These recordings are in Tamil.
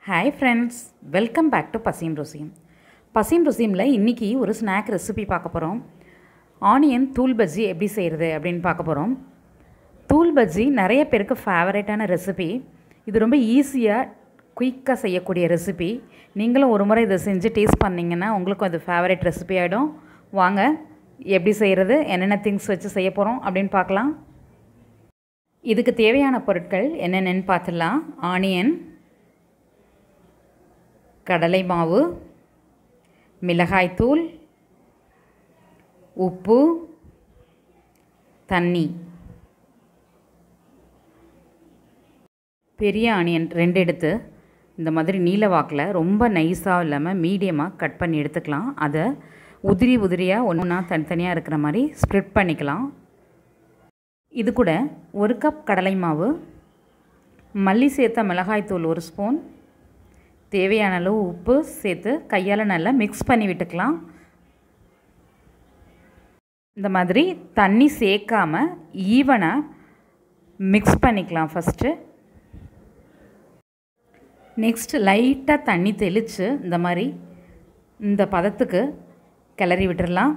Hi friends, welcome back to Pasim Rusim. Pasim Rusimல இன்னைக்கு ஒரு ஸ்நாக் ரெசிபி பார்க்க போறோம். ஆனியன் தூள் பஜ்ஜி எப்படி செய்யறது அப்படினு பார்க்க போறோம். தூள் பஜ்ஜி நிறைய பேருக்கு ஃபேவரட்டான ரெசிபி. இது ரொம்ப ஈஸியா குயிக்கா செய்யக்கூடிய ரெசிபி. நீங்களும் ஒரு முறை இத செஞ்சு டேஸ்ட் பண்ணீங்கன்னா உங்களுக்கு அது ஃபேவரட் ரெசிபி ஆயிடும். வாங்க எப்படி செய்யறது என்னென்ன things வச்சு செய்ய போறோம் அப்படினு பார்க்கலாம். இதுக்கு தேவையான பொருட்கள் என்னென்னன்னு பார்த்தலாம். ஆனியன், கடலை மாவு, மிளகாய் தூள், உப்பு, தண்ணி. பெரிய ஆனியன் 2 எடுத்து இந்த மாதிரி நீல வாக்கில் ரொம்ப நைஸா இல்லாம மீடியமா கட் பண்ணி எடுத்துக்கலாம். அதை உதிரி உதிரியா ஒண்ணா தனித்தனியா இருக்கிற மாதிரி ஸ்ப்ளிட் பண்ணிக்கலாம். இது கூட 1 கப் கடலை மாவு, மல்லி சேர்த்த மிளகாய் தூள் 1 ஸ்பூன், தேவையான அளவு உப்பு சேர்த்து கையால் நல்லா மிக்ஸ் பண்ணி விட்டுக்கலாம். இந்த மாதிரி தண்ணி சேர்க்காம ஈவனாக மிக்ஸ் பண்ணிக்கலாம் ஃபஸ்ட்டு. நெக்ஸ்ட் லைட்டாக தண்ணி தெளித்து இந்த மாதிரி இந்த பதத்துக்கு கிளறி விட்டுடலாம்.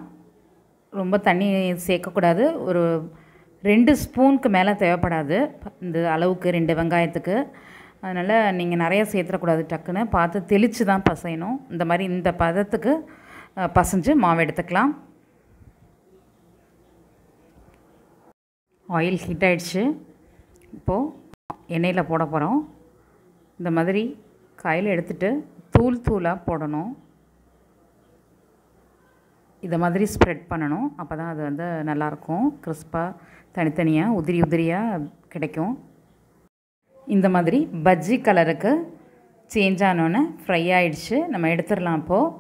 ரொம்ப தண்ணி சேர்க்கக்கூடாது. ஒரு 2 ஸ்பூனுக்கு மேலே தேவைப்படாது இந்த அளவுக்கு 2 வெங்காயத்துக்கு. அதனால் நீங்கள் நிறைய சேர்த்துடக்கூடாது. டக்குன்னு பார்த்து தெளித்து தான் பசையணும். இந்த மாதிரி இந்த பதத்துக்கு பசைஞ்சு மாவு எடுத்துக்கலாம். ஆயில் ஹீட் ஆகிடுச்சு. இப்போது எண்ணெயில் போட போகிறோம். இந்த மாதிரி காயில் எடுத்துகிட்டு தூள் தூளாக போடணும். இதை மாதிரி ஸ்ப்ரெட் பண்ணணும். அப்போ தான் அது வந்து நல்லாயிருக்கும். கிறிஸ்பாக தனித்தனியாக உதிரி உதிரியாக கிடைக்கும். இந்த மாதிரி பஜ்ஜி கலருக்கு சேஞ்ச் ஆனோன்னே ஃப்ரை ஆகிடுச்சு. நம்ம எடுத்துடலாம். இப்போது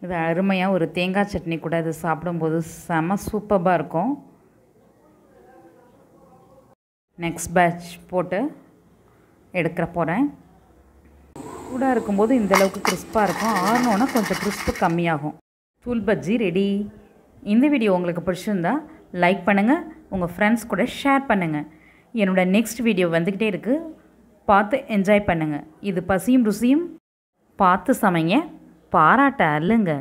இது அருமையாக ஒரு தேங்காய் சட்னி கூட இது சாப்பிடும்போது செம சூப்பராக இருக்கும். நெக்ஸ்ட் பேட்ச் போட்டு எடுக்கிற போகிறேன். சூடாக இருக்கும்போது இந்தளவுக்கு கிறிஸ்பாக இருக்கும். ஆறினோன்னா கொஞ்சம் கிறிஸ்பு கம்மியாகும். தூள் பஜ்ஜி ரெடி. இந்த வீடியோ உங்களுக்கு பிடிச்சிருந்தா லைக் பண்ணுங்கள், உங்கள் ஃப்ரெண்ட்ஸ் கூட ஷேர் பண்ணுங்கள். என்னோடய நெக்ஸ்ட் வீடியோ வந்துக்கிட்டே இருக்குது. பார்த்து என்ஜாய் பண்ணுங்கள். இது பசியும் ருசியும். பார்த்து சமைங்க, பாராட்ட அல்லுங்க.